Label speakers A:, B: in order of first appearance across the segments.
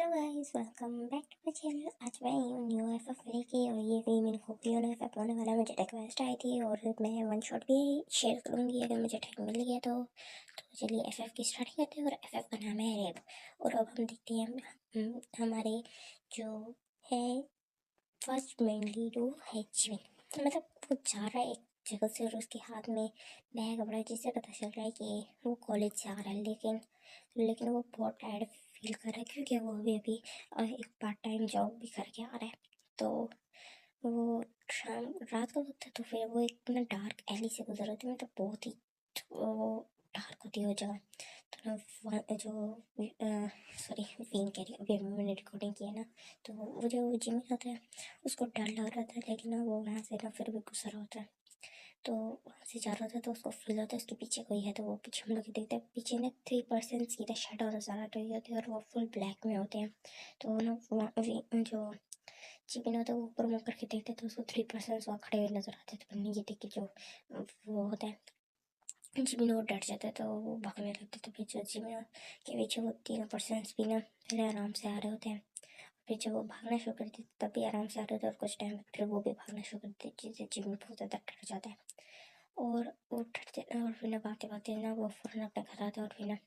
A: Hello guys, welcome back to my channel. आज मैं हूँ न्यू एफएफ लेके और ये भी मेरे कॉपी और एफएफ होने वाला। मुझे रिक्वेस्ट आई थी और मैं वन शॉट भी शेयर करूँगी अगर मुझे टाइम मिल गया तो चलिए एफएफ की स्टार्टिंग करते हैं। और एफएफ का नाम है रेप। और अब हम देखते हैं हमारे जो है फर्स्ट मेन लीड वो है जिमिन। मतलब वो जा रहा है एक जगह से और उसके हाथ में बैग पड़ा है, जिससे पता चल रहा है कि वो कॉलेज से आ रहा है। लेकिन वो बहुत टायर्ड फील कर रहा है क्योंकि वो अभी एक पार्ट टाइम जॉब भी करके आ रहा है। तो वो शाम रात का वक्त है तो फिर वो एक ना डार्क एली से गुजर होती है। मतलब बहुत ही वो डार्क होती है वो जगह। तो ना जो सॉरी वीन कह रही अभी मैंने रिकॉर्डिंग की है ना, तो वो जो जिमिन होता है उसको डर लग रहा था, लेकिन ना वो वहाँ से ना फिर भी गुजरा होता है। तो वहाँ से जा रहा था तो उसको फील होता है उसके पीछे कोई है। तो वो पीछे हम लोग देखते हैं, पीछे ना 3% सीधा शेडो नजर आ रही होती है और वो फुल ब्लैक में होते हैं। तो ना जो चिपिन होता है वो ऊपर मुँह करके देखते हैं तो उसको 3% वहाँ खड़े हुए नजर आते हैं। तो ये देख के जो वो होता है जिमिन वो डर जाता है तो वो भागने लगते। तो फिर जो जिमिन के पीछे वो 3% भी ना पहले आराम से आ रहे होते हैं। फिर जब वो भागना शुरू करती तब भी आराम से आ रहे होते और कुछ टाइम फिर वो भी भागना शुरू करती, जिससे जिमिन बहुत ज़्यादा डर जाता है। और वो डरते और फिर ना भागते भागते ना वो फ़ौरन अपने घर आता है। और फिर ना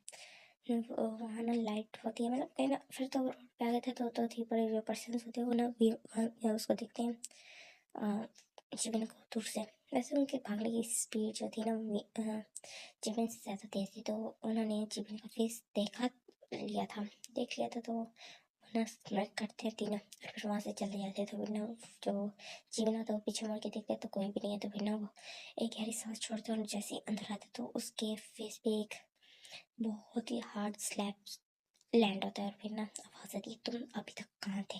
A: वहाँ ना लाइट होती है, मतलब कहीं ना फिर तो रोड पे आ गए थे तो थी बड़े जो पर्सन्स होते हैं वो ना उसको देखते हैं जिमिन को दूर से। वैसे उनके भागने की स्पीड जो थी ना जिमिन से ज़्यादा तेज थी। तो उन्होंने जिमिन का फेस देख लिया था तो ना स्मैक करते तीनों और फिर वहाँ से चले जाते। तो फिर ना जो जिमिन होता है वो पीछे मुड़ के देखते तो कोई भी नहीं है। तो फिर ना वो एक गहरी सांस छोड़ते और जैसे ही अंदर आते तो उसके फेस पे एक बहुत ही हार्ड स्लैप लैंड होता है। और फिर ना आवाज़ आती है, तुम अभी तक कहाँ थे,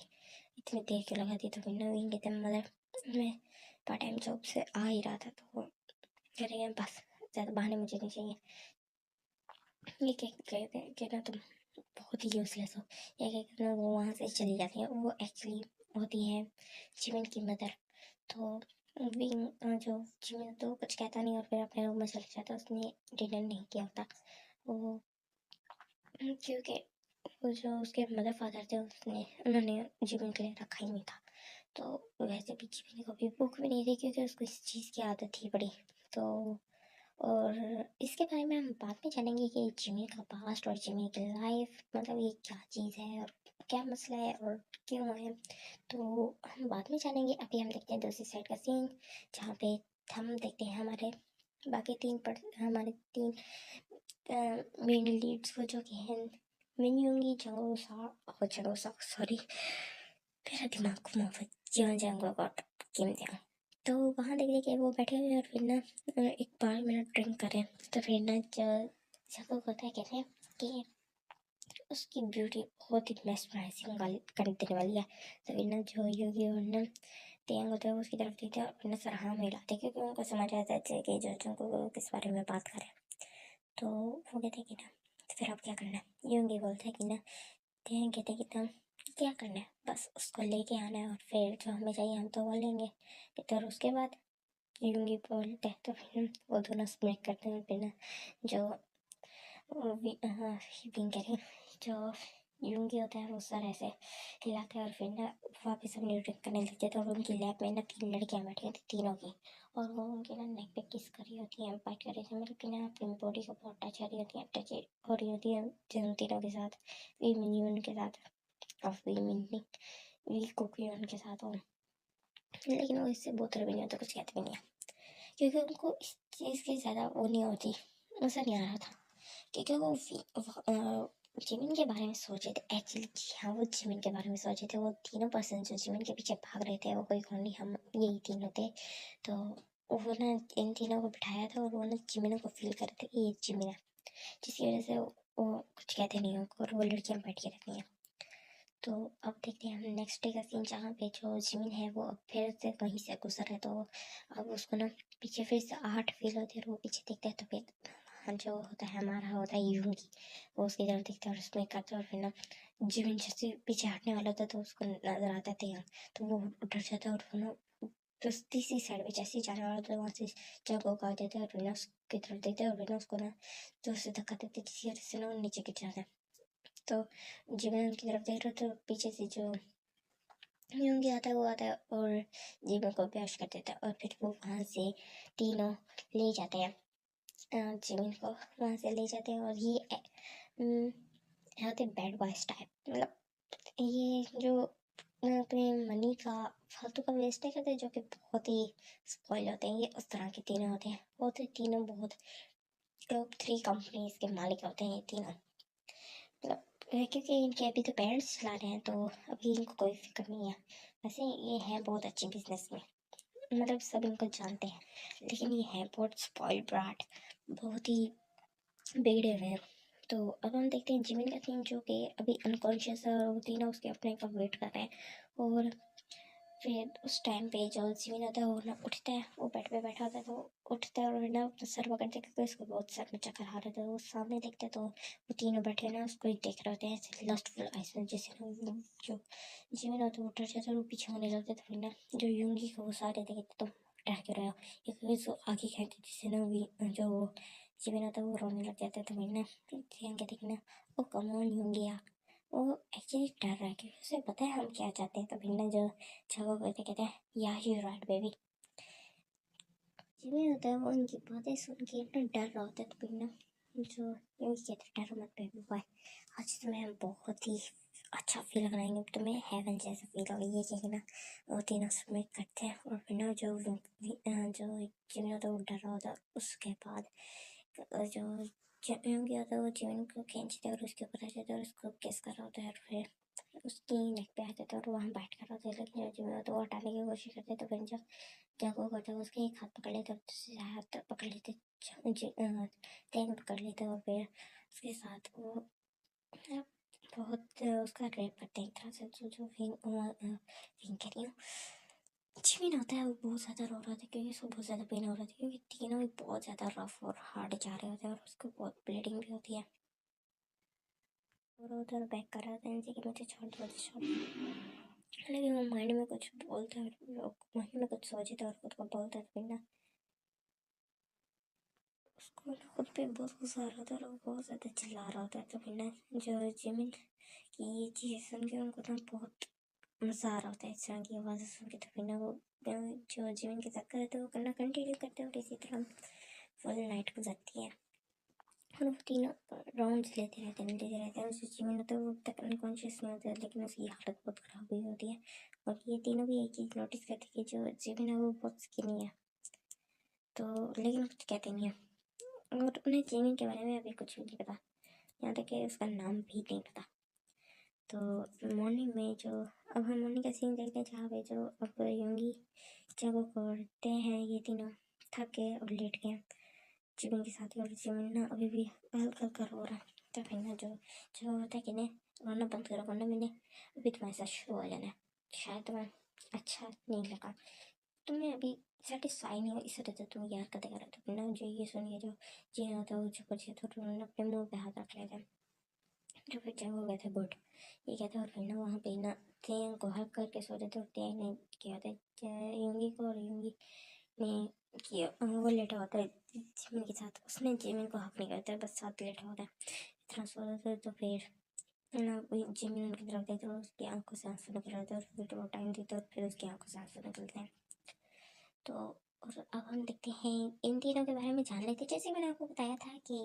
A: इतनी देर क्यों लगा दी। तो फिर ना वहीं कहते मतलब मैं पार्ट टाइम जॉब से आ ही रहा था। तो कह रहे हैं बस ज़्यादा बहाने मुझे नहीं चाहिए, ये कहते हैं कि ना तुम बहुत ही यूजलेस हो। ये कहकर ना वो वहाँ से चली जाती है। वो एक्चुअली होती है जिमिन की मदर। तो विंग जो जिमिन तो कुछ कहता नहीं और फिर अपने रूम में चले जाता। उसने डिनर नहीं किया होता वो, क्योंकि वो जो उसके मदर फादर थे उन्होंने जिमिन के लिए रखा ही नहीं था। तो वैसे भी जिमिन को भी भूख भी नहीं थी क्योंकि उसको इस चीज़ की आदत थी बड़ी। तो और इसके बारे में हम बाद में जानेंगे कि जिमिन का पास्ट और जिमिन की लाइफ मतलब ये क्या चीज़ है और क्या मसला है और क्यों है, तो हम बाद में जानेंगे। अभी हम देखते हैं दूसरी साइड का सीन, जहाँ पे हम देखते हैं हमारे तीन मेन लीड्स को, जो कि हैं मिनयुंगी, जंगोसा सॉरी मेरा दिमाग घुमा हुआ जंगो गॉट किम। तो वहाँ देख कि वो बैठे हुए और फिर ना एक बार में ड्रिंक करें। तो फिर ना सबको पता है कहते हैं कि उसकी ब्यूटी बहुत ही मेस्मराइजिंग कर देने वाली है। तो फिर ना जो योगी और ना तेंग होते हैं उसकी तरफ देखते हैं और फिर ना सर हाँ मिलाते क्योंकि उनको समझ आता है कि जो को किस बारे में बात करें। तो वो कहते हैं कि ना तो फिर अब क्या करना है। योगी बोलते हैं कि ना तेंग कहते हैं कि ना क्या करना है, बस उसको लेके आना है और फिर जो हमें चाहिए हम तो वो लेंगे। तो उसके बाद यूंगी बोलते हैं तो फिर वो दोनों स्मैक करते हैं। फिर ना जो विंग करें जो यूंगी होता है वो सर ऐसे हिलाते हैं और फिर ना वापस अपनी ड्रिंक करने लगते थे। और उनकी लैब में ना 3 लड़कियां बैठी थी तीनों की, और वो उनके ना नेक पे किस करी होती है, बाइट कर रही थी, मतलब कि ना अपनी बॉडी को बहुत टच कर रही होती है, टच हो रही होती है जिन तीनों के साथ, वीमिन के साथ और वी कुकियन के साथ हो। लेकिन वो इससे बोतल भी नहीं होता, कुछ कहते भी नहीं है क्योंकि उनको इस चीज़ की ज़्यादा वो नहीं होती, मज़ा नहीं आ रहा था क्योंकि वो जिमिन के बारे में सोच रहे थे। एक्चुअली हाँ वो जिमिन के बारे में सोच रहे थे। वो तीनों पर्सन जो जिमिन के पीछे भाग रहे थे वो कोई कौन नहीं, हम यही तीनों थे। तो वो ना इन तीनों को बिठाया था और वो ना जिमिन को फील कर रहे थे कि ये जिमिन है, जिसकी वजह से वो कुछ कहते नहीं उनको और वो लड़कियाँ बैठ के रहती हैं। तो अब देखते हैं हम नेक्स्ट डे का सीन, जहाँ पे जो जिमिन है वो अब फिर से वहीं से गुजर है। तो अब उसको ना पीछे फिर से आहट फील होती है और वो पीछे देखता है। तो फिर हाँ जो होता है हमारा होता है यूंगी, वो उसकी तरफ देखता है और उसमें करता है। और फिर ना जिमिन जैसे पीछे हटने वाला था तो उसको नजर आता था यहाँ, तो वो डर जाता है और वो ना तो तीसरी साइड में जैसे ही जाने वाला था वहाँ से जगह उगा देते हैं और फिर ना उसकी तरफ देखते हैं और फिर ना उसको ना जोर से धक्का देते जिसकी वजह से ना वो नीचे गिर जाता है। तो जिमिन की तरफ देख रहा तो पीछे से जो योंगी आता है वो आता है और जिमिन को बेहोश कर देता है और फिर वो वहाँ से तीनों ले जाते हैं जिमिन को वहाँ से ले जाते हैं और ये होते बैड बॉयज टाइप, मतलब ये जो अपने मनी का फालतू का वेस्ट नहीं करते, जो कि बहुत ही स्पॉइल होते हैं, ये उस तरह के तीनों होते हैं। होते तीनों बहुत टॉप 3 कंपनीज के मालिक होते हैं ये तीनों, मतलब क्योंकि इनके अभी तो पेरेंट्स चला रहे हैं तो अभी इनको कोई फिक्र नहीं है। वैसे ये है बहुत अच्छे बिजनेस में, मतलब सब इनको जानते हैं, लेकिन ये है बहुत स्पॉइल ब्राट, बहुत ही बिगड़े हुए हैं। तो अब हम देखते हैं जिमिन का सीन, जो कि अभी अनकॉन्शियस है और वो तीनों उसके अपने का वेट कर रहे हैं। और फिर उस टाइम पे जो जिमिन होता है वो ना उठता है, वो बेड पे बैठा होता है तो उठता है और ना अपना सर पकड़ते क्योंकि उसको बहुत सर में चक्कर आ रहा था। वो सामने देखते तो वो तीनों बैठे ना उसको ही देख रहे होते हैं ऐसे लस्टफुल आइस में, जैसे ना वो जो जिमिन होता है वो डर जाता है, वो पीछे होने लगते तो फिर ना जो यूंगी को वो सारे देखते तो डर के रहे हो, क्योंकि वो आगे खेलते जिससे ना जो जिमिन होता है वो रोने लग जाता है। तो फिर ना देखना ओ कम ऑन यूंगी, वो एक्चुअली डर रहा है क्योंकि उसे पता है हम क्या चाहते हैं। तो फिर ना जो झगड़ा करते कहते हैं या यू राइट बेबी, जिम्मी होता है वो उनकी बातें सुन के इतना डर रहा होता है। तो फिर ना जो ये कहते हैं डरो मत बेबी बॉय, आज तुम्हें हम बहुत ही अच्छा फील कराएंगे, तुम्हें हेवन जैसा फील होगा, ये कह के ना वो तीनों सबमिट करते हैं। और फिर ना जो जिम्मी होता है वो डर रहा होता है। उसके बाद जो जिम्मी होता है वो जिम्मी को खींचते हैं और उसके ऊपर आ जाता है और उसको किस कर रहा होता है और फिर उसकी नेक पे आ जाता है और वहाँ बैठ कर होता है। लेकिन जो जिम्मी होता है वो हटाने की कोशिश करते हैं। तो फिर जब क्या वो करता है उसके एक हाथ पकड़ लेते, दूसरे हाथ पकड़ लेते, तेन पकड़ लेते और फिर उसके साथ वो बहुत उसका रेप करते हैं एक तरह से। जो विंग कह रही हूँ जिमिन होता है वो बहुत ज़्यादा रो रहा था क्योंकि उसको बहुत ज़्यादा पेन हो रहा था, क्योंकि तीनों ही बहुत ज़्यादा रफ और हार्ड जा रहे होते हैं और उसको बहुत ब्लीडिंग भी होती है। और उधर बैक कर रहा था इनसे कि मुझे छोड़ दो मुझे छोड़ दो, लेकिन वो माइंड में कुछ बोलता है, माइंड में कुछ सोचता है और खुद को बोलता है। फिर ना उसको खुद पे बहुत गुस्सा आ रहा था और वो बहुत ज़्यादा चिल्ला रहा होता है। तो फिर ना जो जिमिन की ये चीज़ सुन के उनको ना बहुत मज़ा आ रहा होता है इस तरह की आवाज़ें सुन के। तो फिर ना वो जो जिमिन के साथ करे तो वो करना कंटिन्यू करते हैं और इसी तरह फुल नाइट गुजरती है और वो तीनों राउंड्स लेते रहते हैं। उससे जिमिन होता है वो तक अनकॉन्शियस नहीं होता है, लेकिन उसकी हालत बहुत ख़राब हुई होती है। और ये तीनों भी एक चीज़ नोटिस करते हैं कि जो जिमिन है वो बहुत स्किनी है, तो लेकिन कुछ कहते नहीं है और उन्हें जिमिन के बारे में अभी कुछ भी नहीं पता, यहाँ तक कि उसका नाम भी नहीं पता। तो मॉर्निंग में जो अब हम मॉर्निंग का सीन देखते हैं जहाँ पे जो अब योंगी जब वो करते हैं ये तीनों थक गए और लेट गए जिमिन के साथ ही, और जिमिन ना अभी भी हल्का हल्का रो रहा है। तो फिर ना जो जो होता है कि नहीं रोना बंद करो वरना मैंने अभी तुम्हारे साथ शुरू हो जाना है, शायद तुम्हें अच्छा नहीं लगा, तुम्हें अभी सेटिस्फाई नहीं हो इस वजह से तुम यार करते कर। तो फिर ना जो ये सुनिए जो जी होता है वो चुप हो तो उन्होंने अपने मुँह पे हाथ रख लेते हैं। जो फिर जब हो गए थे गुड ये कहते और फिर ना वहाँ पे ना तेन को हक करके सो रहे थे और तेन ने क्या होता है यूंगी को, और यूंगी ने किया वो लेटा होता है जिमिन के साथ, उसने जिमिन को हक नहीं करता है बस साथ लेटा होता है इतना सो रहे थे। तो फिर ना जिमिन उनकी तरफ देखते और उसकी आंखों से आंसू निकल रहे थे और फिर वो टाइम देते और फिर उसकी आंखों से आंसू निकलते हैं। तो और अब हम देखते हैं इन तीनों के बारे में जान लेते, जैसे मैंने आपको बताया था कि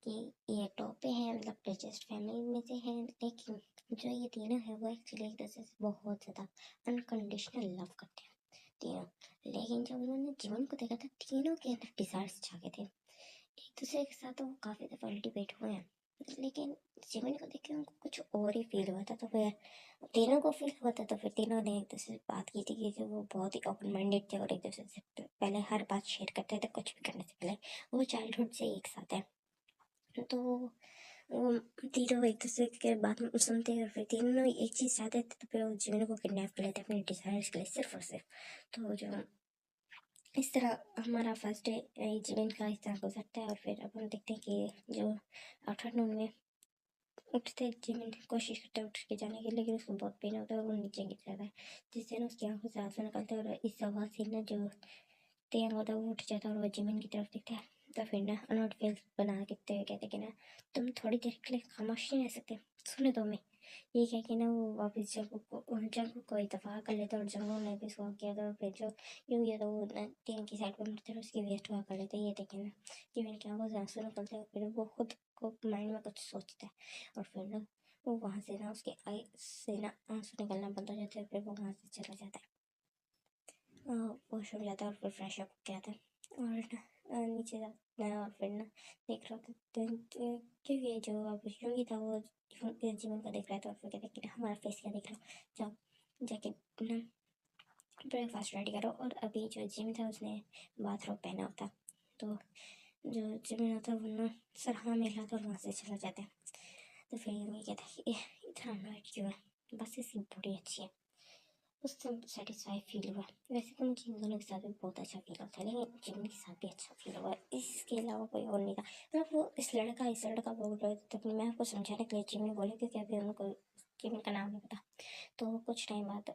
A: ये टॉप पे है, मतलब रिचेस्ट फैमिली में से है, लेकिन जो ये तीनों है वो एक्चुअली एक दूसरे से बहुत ज़्यादा अनकंडीशनल लव करते हैं तीनों। लेकिन जब उन्होंने जीवन को देखा था तीनों के अंदर डिजायर्स जागे थे एक दूसरे के साथ, तो वो काफ़ी दफ़ा अल्टीमेट हुए हैं, लेकिन जीवन को देख के उनको कुछ और ही फील हुआ था। तो फिर तीनों को फील हुआ था तो फिर तीनों ने एक दूसरे से बात की थी कि वो बहुत ही ओपन माइंडेड थे और एक दूसरे से पहले हर बात शेयर करते थे कुछ भी करने से पहले, वो चाइल्डहुड से एक साथ है। तो वो तीनों एक दूसरे के बात में सुनते हैं और फिर तीनों एक चीज़ चाहते थे तो फिर वो जीवन को किडनैप कर लेते अपने डिजायर्स के लिए सिर्फ और सिर्फ। तो जो इस तरह हमारा फर्स्ट डे जीवन का इस तरह गुजरता है। और फिर अब हम देखते हैं कि जो आफ्टरनून में उठते जीवन कोशिश करता है उठ के जाने की, लेकिन उसको बहुत पेन होता है और वो नीचे गिर जाता है जिससे ना उसकी आंखों से आंसू निकलते हैं। और इस आवाज़ से ना जो तेन होता है वो उठ जाता है और वो जीवन की तरफ देखता है तो फिर ना अनोट फेस बना के कहते कि ना तुम थोड़ी देर के लिए खामोश नहीं रह सकते, सुने दो मैं। ये कह के ना वो वापस जंगू को इतफाक कर लेते और जंगू ने भी सॉल्व किया था। फिर जो यूं ये तो वो टीम की साइड पर मरते उसकी वेस्ट हुआ कर लेते। ये देखे ना जीवन क्या वो आंसू निकलते हैं, फिर वो खुद को माइंड में कुछ सोचता है और फिर ना वो वहाँ से ना उसके आई से ना आंसू निकलना बंद हो जाते हैं। फिर वो वहाँ से चला जाता है, वॉशरूम जाता है और फिर फ्रेश अप होके आता है और ना नीचे जाता है और फिर ना देख रहा था क्योंकि जो अब यूंगी था वो जीवन को देख रहा था और फिर कहता है कि हमारा फेस क्या देख रहा हो, जाओ जाके ना ब्रेकफास्ट रेडी करो। और अभी जो जिम था उसने बाथरोब पहना होता, तो जो जिम होता वो ना सर हाँ मिला था और वहाँ से चला जाता है। तो फिर यूंगी कहता है कि इतना अनॉयड क्यों है, बस इसकी बॉडी अच्छी है, उससे सेटिस्फाई फील हुआ। वैसे तो मुझे इन दोनों के साथ भी बहुत अच्छा फील होता है, लेकिन जिमी के साथ भी अच्छा फील हुआ, इसके अलावा कोई और नहीं था। मतलब वो इस लड़का बोल रहे थे, तो मैं आपको समझाने के लिए जिमी बोले क्योंकि अभी उनको जिमी का नाम नहीं पता। तो कुछ टाइम बाद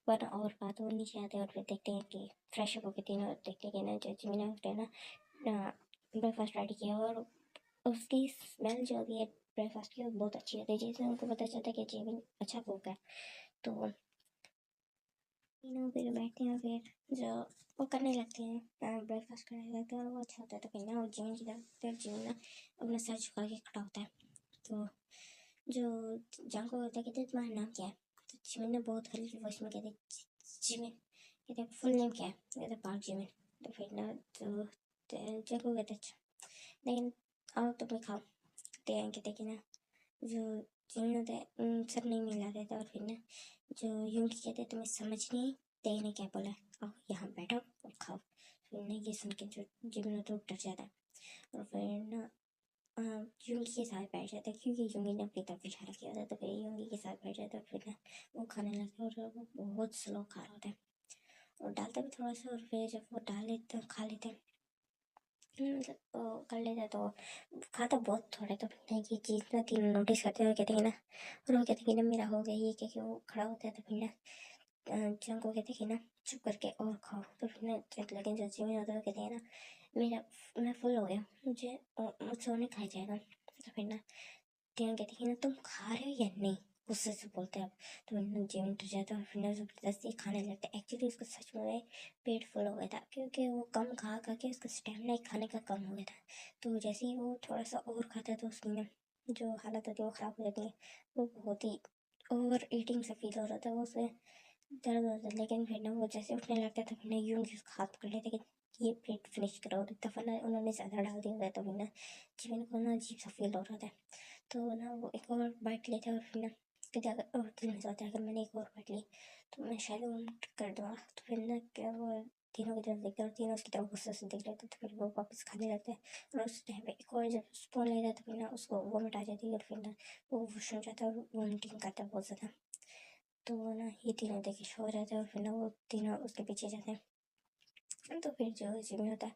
A: पर और बात वो नीचे आते हैं और फिर देखते हैं कि फ्रेश अप होकर तीनों देखते हैं कि ना जो जिमी ने ना ब्रेकफास्ट रेडी किया और उसकी स्मेल जो भी है ब्रेकफास्ट की वो बहुत अच्छी होती है, जिससे उनको पता चलता है कि जिमी अच्छा कुक है। तो तीनों फिर बैठते हैं, फिर जो वो करने लगते हैं ब्रेकफास्ट करने लगते हैं और वो अच्छा होता है। तो फिर ना वो जिमिन की तरफ फिर जिमिन ना अपना सर झुका के खड़ा होता है। तो जो जांको होता है कहते हैं तुम्हारा नाम क्या है, तो जिमिन ने बहुत हल्की वॉइस में कहते जिमिन, कहते फुल नेम क्या है, कहते पार्क जिमिन। तो फिर ना तो जांको कहते अच्छा लेकिन आओ तुम खाओ, ते हैं कहते कि ना जो जिमिन होता है सर नहीं मिला देता और फिर ना जो यूंगी कहते तुम्हें समझ नहीं आई, ते ने क्या बोला, आओ यहाँ बैठो और खाओ। फिर ना ये सुन के जो जिमिन होता है वो डर जाता है और फिर ना यूंगी के साथ बैठ जाता है क्योंकि यूंगी ने अपनी तरफ इशारा किया था। तो फिर यूंगी के साथ बैठ जाता है और फिर ना वो खाने लगता है और वो बहुत स्लो खा रहा होता है और डालता भी थोड़ा सा। और फिर जब वो डाल लेते खा लेते हैं मतलब कर लेते हैं तो खाता बहुत थोड़ा है। तो फिर ना ये चीज़ ना तीनों नोटिस करते हैं और कहते हैं ना, और वो कहते हैं कि ना मेरा हो गया ये क्या कि वो खड़ा होता है। तो फिर ना जंग कहते हैं कि ना चुप करके और खाओ। तो फिर ना लेकिन जो जिमिन होता है वो कहते हैं ना मेरा मैं फुल हो गया, मुझसे और नहीं खाया जाएगा। तो फिर ना टियान कहती है ना तुम खा रहे हो या नहीं, गुस्से से बोलते हैं अब। तो फिर ना जिमिन डर जाता है और फिर ना ज़बरदस्ती खाने लगता है। एक्चुअली उसको सच में पेट फुल हो गया था क्योंकि वो कम खा खा के उसका स्टेमिना खाने का कम हो गया था। तो जैसे ही वो थोड़ा सा और खाता है तो उसकी ना जो हालत होती है वो ख़राब हो जाती है, वो बहुत ही ओवर ईटिंग सा फील हो रहा था, वो उसे दर्द होता है। लेकिन फिर ना वो जैसे उठने लगता था फिर ना यूं ही उसका हाथ पकड़ लेते कि ये प्लेट फिनिश करो, और दफा ना उन्होंने ज़्यादा डाल दिया होता है। तो फिर ना जिमिन को ना अजीब सा फील हो रहा था। तो ना वो एक और बाइट लेता है और फिर ना कहते अगर और दिल में सोचता है अगर मैंने एक और बाइट ली तो मैं शायद वोमिट कर दूँगा। तो फिर ना क्या वो तीनों की तरफ देखते हैं और तीनों उसकी तरफ गुस्से से देख लेते हैं। तो फिर वो वापस खाने लगता है और उस टाइम पे एक और जब स्पून लेता है तो फिर ना उसको वोमिट आ जाती है और फिर ना वो वॉशरूम जाता है और वोमिटिंग करता है बहुत ज़्यादा। तो वो ना ये तीनों देखे शो हो जाते हैं और फिर ना वो तीनों उसके पीछे जाते हैं। तो फिर जो जिमिन होता है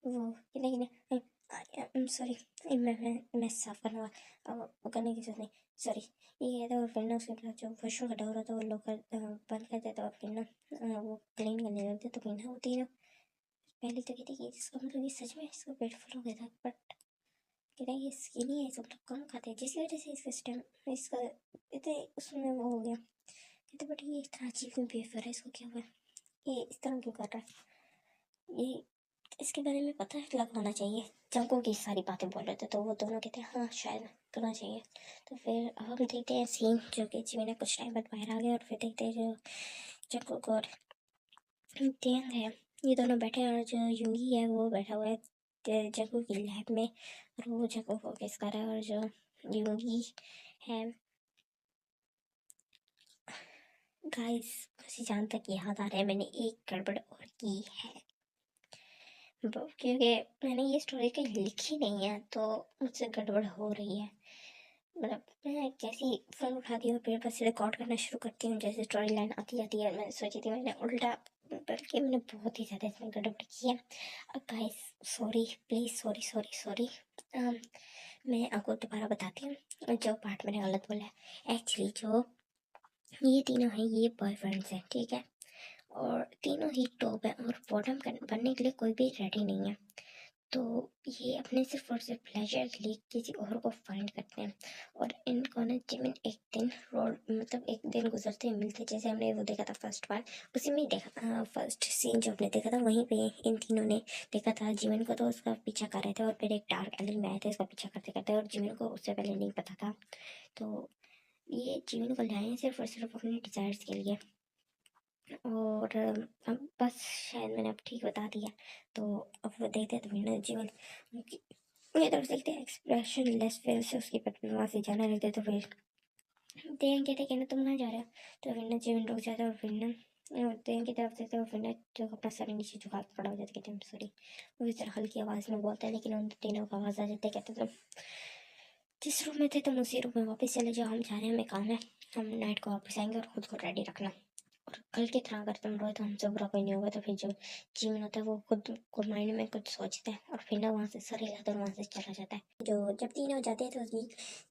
A: वो कि नहीं सॉरी मैं साफ करना वो करने की जरूरत नहीं, सॉरी ये कहता है। और फिर ना उसके बाद जो वॉशरूम का डोर होता है वो लोग बंद कर देता है और फिर ना वो क्लीन करने लगते। तो फिर ना वो तीनों पहले तो कहते कि इसका मतलब ये सच में इसका पेट फुल हो गया था, बट कहते हैं ये स्किनी है सब लोग कम खाते हैं जिसकी वजह से इसका स्टेम इसका इतने उसमें वो हो गया। कहते बट ये इतना अजीब क्यों बिहेव कर रहा है, इसको क्या हुआ, ये इस तरह क्यों कर रहा है, ये इसके बारे में पता लगाना चाहिए। जंको की सारी बातें बोल रहे थे तो वो दोनों कहते हैं हाँ शायद करना चाहिए। तो फिर अब हम देखते हैं सीन जो कि जिमिन कुछ टाइम बाद बाहर आ गया और फिर देखते हैं जो जंको और टियांग है ये दोनों बैठे हैं और जो यूगी है वो बैठा हुआ है जंको की लैब में और वो जंको को किस कर रहा है। और जो यूगी है गाइस मुझे जहाँ तक याद आ रहा है मैंने एक गड़बड़ और की है क्योंकि मैंने ये स्टोरी कहीं लिखी नहीं है तो मुझसे गड़बड़ हो रही है। मतलब मैं कैसी फ़ोन उठाती हूँ फिर बस रिकॉर्ड करना शुरू करती हूँ जैसे स्टोरी लाइन आती जाती है। मैं सोची थी मैंने उल्टा, बल्कि मैंने बहुत ही ज़्यादा इसमें गड़बड़ की है। Guys sorry please sorry sorry sorry. मैं आपको दोबारा बताती हूँ जो पार्ट मैंने गलत बोला है। एक्चुअली जो ये तीनों हैं ये बॉयफ्रेंड्स हैं, ठीक है, और तीनों ही टॉप है और बॉटम बनने के लिए कोई भी रेडी नहीं है। तो ये अपने सिर्फ और सिर्फ प्लेजर के लिए किसी और को फाइंड करते हैं। और इनको ना जिमिन एक दिन रोड मतलब एक दिन गुजरते हुए मिलते, जैसे हमने वो देखा था फर्स्ट बार, उसी में ही देखा फर्स्ट सीन जो हमने देखा था वहीं पे इन तीनों ने देखा था जिमिन को। तो उसका पीछा कर रहे थे और फिर एक डार्क एलियन में आए थे उसका पीछा करते करते, और जिमिन को उससे पहले नहीं पता था। तो ये जिमिन को लाए सिर्फ और सिर्फ अपने डिजायर्स के लिए। और अब बस शायद मैंने अब ठीक बता दिया। तो अब वो देखते तो मैंने जीवन ये तरफ देखते एक्सप्रेशन लेस फेल से उसकी पत्नी वहाँ से जाना रहते, तो फिर देन कहते कि ना तुम कहाँ जा रहे हो। तो फिर ना जीवन रुक जाता है और फिर ना देन की तरफ देखते और फिर ना जो अपना सर नीचे झुका के खड़ा हो जाता, कहते हैं सॉरी। वो इस तरह हल्की आवाज़ में बोलता है, लेकिन उन तीनों को आवाज़ आ जाती है, कहते तुम जिस रूम में थे तुम उसी रूम में वापस चले जाओ, हम जा रहे हैं, हमें काम है, हम नाइट को वापस आएंगे और खुद को रेडी रखना। और कल की तरह अगर तुम रोए तो हमसे बुरा कोई नहीं होगा। तो फिर जो जीवन होता है वो खुद को माइंड में कुछ सोचता है और फिर ना वहाँ से सर हिलाता है और वहाँ से चला जाता है। जो जब तीनों जाते हैं तो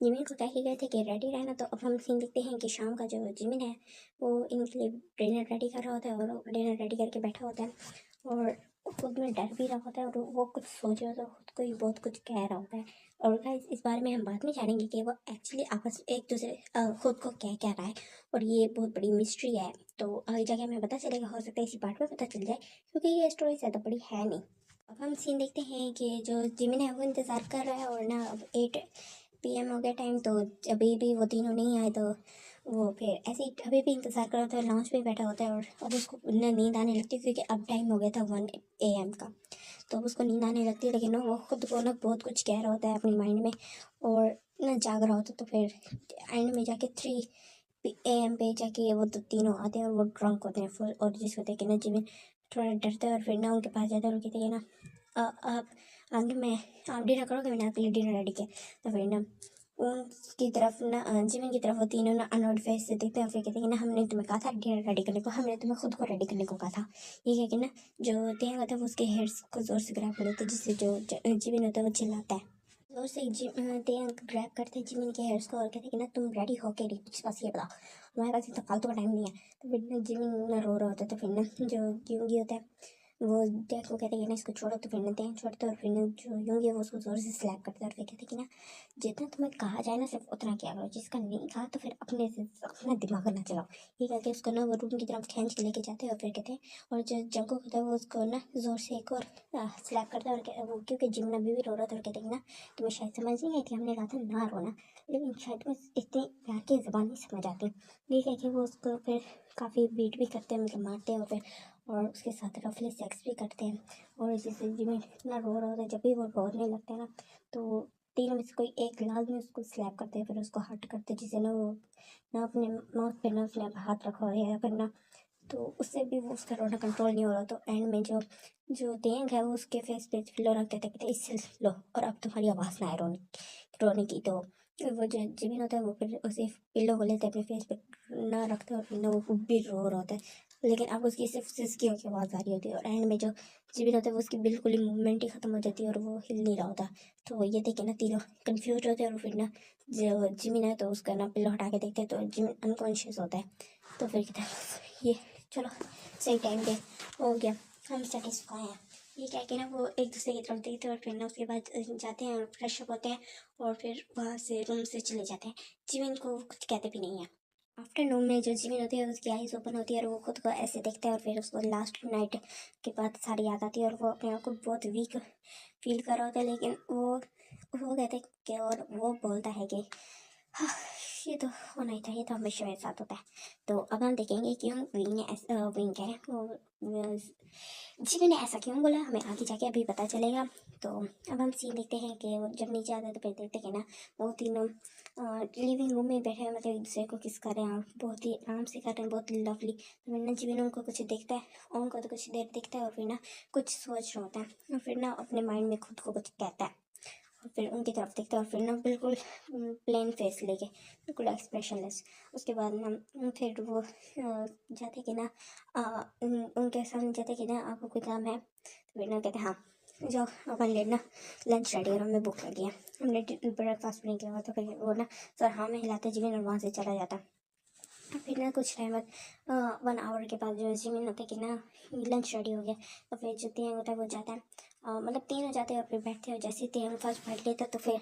A: जिमिन को कह के गए थे कि रेडी रहना। तो अब हम सीन देखते हैं कि शाम का जो जिमिन है वो इनके लिए डिनर रेडी कर रहा होता है और डिनर रेडी करके बैठा होता है और खुद में डर भी रहा होता है और वो कुछ सोच रहा होता है, खुद को ही बहुत कुछ कह रहा होता है। और गाइस इस बारे में हम बाद में जानेंगे कि वो एक्चुअली आपस एक दूसरे खुद को क्या कह रहा है, और ये बहुत बड़ी मिस्ट्री है। तो आगे जाके हमें पता चलेगा, हो सकता है इसी पार्ट में पता चल जाए, क्योंकि ये स्टोरी ज़्यादा बड़ी है नहीं। अब हम सीन देखते हैं कि जो जिमिन है वो इंतज़ार कर रहा है और ना अब 8 PM हो गया टाइम, तो अभी भी वो तीनों नहीं आए। तो वो फिर ऐसे ही अभी भी इंतज़ार कर रहा होता है, लॉन्च पे बैठा होता है और अब उसको नींद आने लगती है, क्योंकि अब टाइम हो गया था 1 AM का। तो अब उसको नींद आने लगती है, लेकिन ना वो खुद को ना बहुत कुछ कह रहा होता है अपनी माइंड में और ना जाग रहा होता है। तो फिर एंड में जाके 3 AM पे जाके वो तो तीनों आते हैं और वो ड्रंक होते हैं फुल, और जिसको देख के ना जिमिन थोड़ा डरता है और फिर ना उनके पास जाता है और कहते हैं ना आप आगे मैं आप डिनर करोगे, मैंने आपके लिए डिनर रेडी किया। तो फिर ना उनकी तरफ ना जिमिन की तरफ वो तीनों ना अनॉड फेस से देखते हैं और फिर कहते हैं कि ना हमने तुम्हें कहा था डिनर रेडी करने को, हमने तुम्हें खुद को रेडी करने को कहा था। ये कह के ना जो तेंग होता है वो उसके हेयर्स को जोर से ग्रैब कर लेते हैं, जिससे जो जिमिन होता है वो चिल्लाता है। जोर से तेंग ग्रैब करते हैं जिमिन के हेयर्स को और कहते हैं कि ना तुम रेडी हो के तुझे पास ये बताओ, हमारे पास इतना फालतू का टाइम नहीं है। तो फिर ना जिमिन ना रो रहा होता है। तो फिर ना जो यूंगी होता है वो डैड को कहते हैं कि ना इसको छोड़ो। तो फिर ना तेंग छोड़ते और फिर ना जो यूंगी है वो उसको जोर से स्लैप करता है और फिर कहते हैं कि ना जितना तुम्हें कहा जाए ना सिर्फ उतना किया करो, जिसका नहीं कहा तो फिर अपने से अपना दिमाग ना चलाओ। ये कहते उसको ना वो रूम की तरफ खींच के लेके जाते हैं और फिर कहते हैं, और जो जंगल होता है वो उसको ना जोर से एक और स्लैप करता है और वो क्योंकि जिम अभी भी रो रहा था और कहते हैं कि ना तुम्हें शायद समझ नहीं आई थी, हमने कहा था ना रोना, लेकिन शायद तुम्हें इतनी प्यार की ज़बान नहीं समझ आती। ये कह के वो उसको फिर काफ़ी बीट भी करते हैं, मतलब मारते हैं और फिर और उसके साथ रफली सेक्स भी करते हैं। और जैसे जिम इतना रो रहा होता है, जब भी वो रोने लगता है ना तो तीनों में से कोई एक लास्ट में उसको स्लैप करते हैं, फिर उसको हर्ट करते हैं, जिसे ना वो ना अपने माउथ पे ना उसने हाथ रखा हो या करना, तो उससे भी वो उसका रोना कंट्रोल नहीं हो रहा। तो एंड में जो जो तेंग है वो उसके फेस पे पिल्लो रख देते, कहते इससे लो और अब तुम्हारी आवाज़ ना आए रोने रोने की। तो वो जो जिमिन होता है वो फिर उसे पिल्लो को लेते अपने फेस पे ना रखते और फिर ना वो भी रो रहा होता है, लेकिन अब उसकी सिर्फ सिसकियों की आवाज़ आ रही होती है। और एंड में जो जिमिन होता है वो उसकी बिल्कुल ही मूवमेंट ही ख़त्म हो जाती है और वो हिल नहीं रहा होता। तो ये देखे ना तीनों कन्फ्यूज होते हैं और फिर ना जो जिमिन है तो उसका ना पिल्लो हटा के देखते हैं तो जिमिन अनकॉन्शियस होता है। तो फिर कहता है ये चलो सही टाइम पे हो गया, हम सेटिस्फाई हैं। ये कह के ना वो एक दूसरे की तरफ देखते हैं और फिर ना उसके बाद जाते हैं और फ्रेश अप होते हैं और फिर वहाँ से रूम से चले जाते हैं। जिमिन को कुछ कहते भी नहीं है। आफ्टरनून में जो जिमिन होती है उसकी आईज ओपन होती है और वो खुद को ऐसे देखता है और फिर उसको लास्ट नाइट के बाद सारी याद आती है और वो अपने आप को बहुत वीक फील कर रहा होता है, लेकिन वो कहते हैं कि और वो बोलता है कि हाँ, ये तो होना ही था, ये तो हमेशा मेरे साथ होता है। तो अब हम देखेंगे क्यों विंग ने ऐसा विंग कह रहे हैं वो जिमी ने ऐसा क्यों बोला, हमें आगे जाके अभी पता चलेगा। तो अब हम सीन देखते हैं कि वो जब नीचे आता है तो फिर देखते हैं ना वो तीनों लिविंग रूम में बैठे हैं, मतलब एक दूसरे को किस कर रहे हैं, बहुत ही आराम से कर रहे हैं, बहुत लवली। तो फिर ना जिमी उनको कुछ देखता है, उनको तो कुछ देर दिखता है और फिर ना कुछ सोच रहा होता है और फिर ना अपने माइंड में खुद को कुछ कहता है और फिर उनकी तरफ देखता है और फिर ना बिल्कुल प्लेन फेस लेके बिल्कुल एक्सप्रेशनलेस। उसके बाद ना फिर वो जाते कि ना उनके सामने जाते कि ना आपको कोई काम है। तो फिर ना कहते हाँ जाओ अपन लेना लंच रेडी और हमें भूख लगी है, हमने ब्रेकफास्ट नहीं किया हुआ। तो फिर वो ना सर हाँ में हिलाते जीवन और वहाँ से चला जाता। फिर ना कुछ टाइम बाद 1 आवर के बाद जो जिमिन होता है कि ना लंच रेडी हो गया। तो फिर जो तेंग होता है वो जाता है मतलब तीनों जाते हैं और फिर बैठते हैं। जैसे तेन फर्स्ट फाइट लेता तो फिर